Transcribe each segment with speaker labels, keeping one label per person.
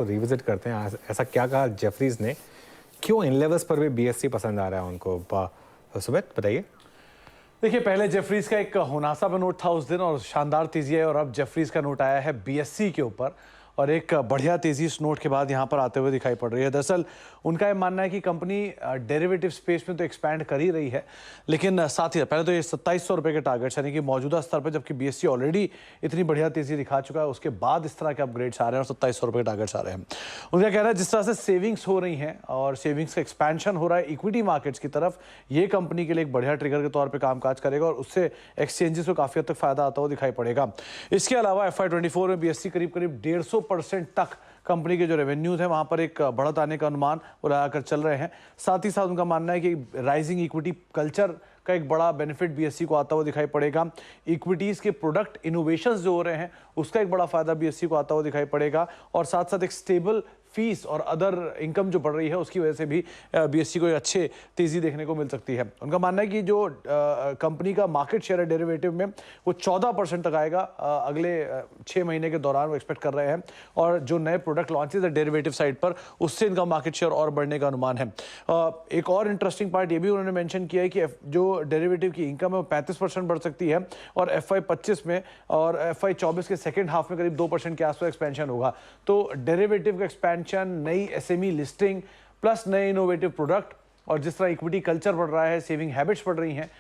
Speaker 1: Revisit करते हैं ऐसा क्या कहा जेफरीज ने, क्यों इन लेवल्स पर भी बीएससी पसंद आ रहा है उनको। सुमित बताइए।
Speaker 2: देखिए, पहले जेफरीज का एक होनासा पर नोट था उस दिन और शानदार तेजी है, और अब जेफरीज का नोट आया है बीएससी के ऊपर और एक बढ़िया तेजी इस नोट के बाद यहां पर आते हुए दिखाई पड़ रही है। दरअसल उनका यह मानना है कि कंपनी डेरिवेटिव स्पेस में तो एक्सपैंड कर ही रही है, लेकिन साथ ही पहले तो ये 2700 रुपए के टारगेट्स यानी कि मौजूदा स्तर पर, जबकि बीएससी ऑलरेडी इतनी बढ़िया तेजी दिखा चुका है, उसके बाद इस तरह के अपग्रेड्स आ रहे हैं और 2700 रुपए के टारगेट्स आ रहे हैं। उनका कहना है जिस तरह से सेविंग्स हो रही हैं और सेविंग्स का एक्सपेंशन हो रहा है इक्विटी मार्केट्स की तरफ, ये कंपनी के लिए एक बढ़िया ट्रिगर के तौर पर कामकाज करेगा और उससे एक्सचेंजेस को काफी हद तक फायदा आता हुआ दिखाई पड़ेगा। इसके अलावा FY24 में बीएससी करीब 150% तक कंपनी के जो रेवेन्यूज है वहां पर एक बढ़त आने का अनुमान वो लगाकर चल रहे हैं। साथ ही साथ उनका मानना है कि राइजिंग इक्विटी कल्चर का एक बड़ा बेनिफिट बीएससी को आता हुआ दिखाई पड़ेगा। इक्विटीज के प्रोडक्ट इनोवेशंस जो हो रहे हैं उसका एक बड़ा फायदा बीएससी को आता हुआ दिखाई पड़ेगा, और साथ साथ एक स्टेबल फीस और अदर इनकम जो बढ़ रही है उसकी वजह से भी बीएससी को एक अच्छे तेजी देखने को मिल सकती है। उनका मानना है कि जो कंपनी का मार्केट शेयर है डेरिवेटिव में वो 14% तक आएगा अगले 6 महीने के दौरान, वो एक्सपेक्ट कर रहे हैं, और जो नए प्रोडक्ट लॉन्चेस है डेरिवेटिव साइड पर उससे इनका मार्केट शेयर और बढ़ने का अनुमान है। एक और इंटरेस्टिंग पार्ट ये भी उन्होंने मेंशन किया है कि जो डेरिवेटिव की इनकम है वो 35% बढ़ सकती है, और FY25 में और FY24 के सेकेंड हाफ में करीब 2% के आसपास एक्सपेंशन होगा। तो डेरिवेटिव का एक्सपेंशन, नई एसएमई लिस्टिंग प्लस नए इनोवेटिव प्रोडक्ट और जिस तरह इक्विटी कल्चर बढ़ रहा है, सेविंग हैबिट्स बढ़ रही हैं,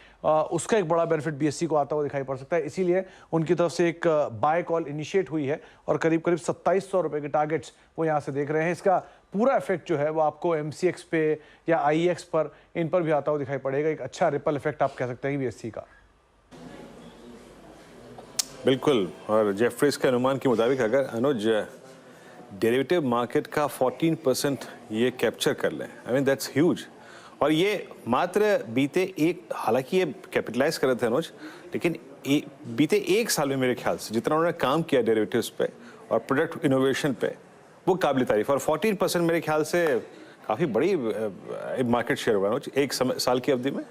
Speaker 2: उसका एक बड़ा बेनिफिट बीएससी को आता हुआ दिखाई पड़ सकता है। इसीलिए उनकी तरफ से एक बाय कॉल इनिशिएट हुई है और करीब 2700 रुपए के टारगेट्स वो यहां से देख रहे हैं। इसका पूरा इफेक्ट जो है वो आपको MCX पे या IEX पर, इन पर भी आता हुआ दिखाई पड़ेगा। एक अच्छा रिपल इफेक्ट आप कह सकते हैं बीएससी का।
Speaker 3: बिल्कुल, और जेफरीज के अनुमान के मुताबिक अगर अनुज डेरिवेटिव मार्केट का 14% ये कैप्चर कर लें, आई मीन दैट्स ह्यूज। और ये मात्र बीते हालांकि ये कैपिटलाइज कर रहे थे अनुज, लेकिन बीते 1 साल में मेरे ख्याल से जितना उन्होंने काम किया डेरिवेटिव्स पे और प्रोडक्ट इनोवेशन पे, वो काबिल तारीफ। और 14% मेरे ख्याल से काफ़ी बड़ी मार्केट शेयर होगा अनुज 1 साल की अवधि में।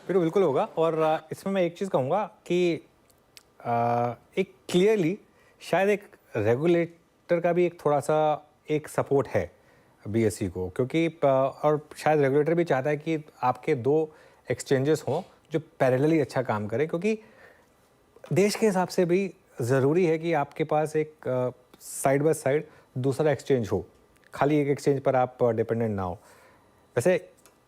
Speaker 1: बिल्कुल होगा। और इसमें मैं एक चीज़ कहूँगा कि एक क्लियरली शायद एक रेगुलेटर का भी एक थोड़ा सा एक सपोर्ट है बीएससी को, क्योंकि और शायद रेगुलेटर भी चाहता है कि आपके 2 एक्सचेंजेस हों जो पैरेलली अच्छा काम करें, क्योंकि देश के हिसाब से भी ज़रूरी है कि आपके पास एक साइड बाय साइड दूसरा एक्सचेंज हो, खाली एक एक्सचेंज पर आप डिपेंडेंट ना हो। वैसे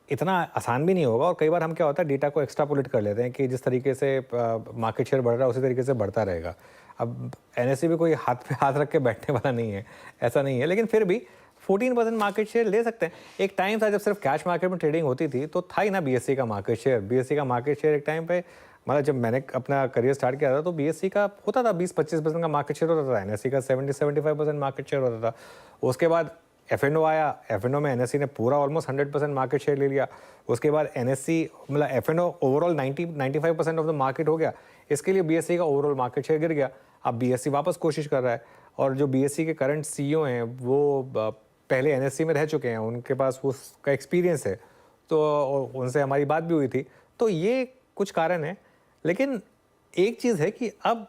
Speaker 1: इतना आसान भी नहीं होगा, और कई बार हम क्या होता है डेटा को एक्स्ट्रापोलेट कर लेते हैं कि जिस तरीके से मार्केट शेयर बढ़ रहा है उसी तरीके से बढ़ता रहेगा। अब NSE भी कोई हाथ पे हाथ रख के बैठने वाला नहीं है, ऐसा नहीं है, लेकिन फिर भी 14% मार्केट शेयर ले सकते हैं। एक टाइम था जब सिर्फ कैश मार्केट में ट्रेडिंग होती थी तो था ही ना बीएससी का मार्केट शेयर। बीएससी का मार्केट शेयर एक टाइम पे, मतलब जब मैंने अपना करियर स्टार्ट किया था तो बीएससी का होता था 20-25% का मार्केट शेयर होता था, NSE का 70-75% मार्केट शेयर होता था। उसके बाद FNO आया, FNO में NSE ने पूरा ऑलमोस्ट 100% मार्केट शेयर ले लिया। उसके बाद NSE मतलब FNO overall 90-95% of the market हो गया। इसके लिए बीएससी का ओवरऑल मार्केट शेयर गिर गया। अब बीएससी वापस कोशिश कर रहा है, और जो बीएससी के करंट CEO हैं वो पहले NSE में रह चुके हैं, उनके पास उसका एक्सपीरियंस है, तो उनसे हमारी बात भी हुई थी। तो ये कुछ कारण है, लेकिन एक चीज़ है कि अब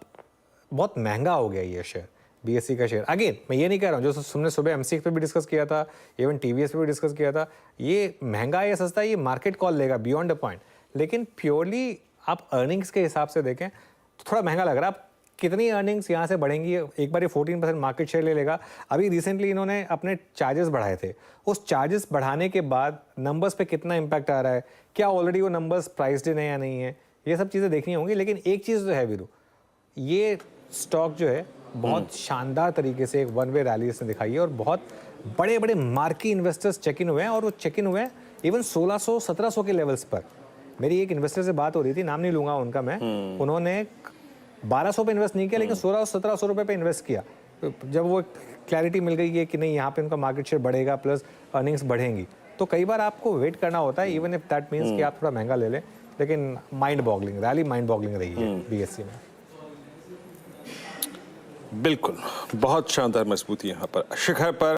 Speaker 1: बहुत महंगा हो गया ये शेयर, बीएससी का शेयर। अगेन मैं ये नहीं कह रहा हूँ, जो हमने सुबह MCX पे भी डिस्कस किया था, इवन TVS पे भी डिस्कस किया था, ये महंगा या सस्ता ये मार्केट कॉल लेगा बियॉन्ड अ पॉइंट। लेकिन प्योरली आप अर्निंग्स के हिसाब से देखें तो थोड़ा महंगा लग रहा है। आप कितनी अर्निंग्स यहाँ से बढ़ेंगी, एक बार ये 14% मार्केट शेयर ले लेगा। अभी रिसेंटली इन्होंने अपने चार्जेस बढ़ाए थे, उस चार्जेस बढ़ाने के बाद नंबर्स पे कितना इम्पैक्ट आ रहा है, क्या ऑलरेडी वो नंबर्स प्राइस्ड इन है या नहीं है, ये सब चीज़ें देखनी होंगी। लेकिन एक चीज़ जो है वीरू, ये स्टॉक जो है बहुत शानदार तरीके से एक वन वे रैली इसने दिखाई है, और बहुत बड़े बड़े मार्की इन्वेस्टर्स चेक इन हुए हैं, और वो चेक इन हुए हैं इवन 1600-1700 के लेवल्स पर। मेरी एक इन्वेस्टर से बात हो रही थी, नाम नहीं लूंगा उनका मैं, उन्होंने 1200 पे इन्वेस्ट नहीं किया लेकिन 1600-1700 रुपये पे इन्वेस्ट किया। तो जब वो क्लैरिटी मिल गई है कि नहीं यहाँ पे उनका मार्केट शेयर बढ़ेगा प्लस अर्निंग्स बढ़ेंगी, तो कई बार आपको वेट करना होता है, इवन इफ दैट मीन्स कि आप थोड़ा महंगा ले लें। लेकिन mind boggling rally, mind boggling रही है बीएससी में।
Speaker 3: बिल्कुल, बहुत शानदार मजबूती यहाँ पर शिखर पर।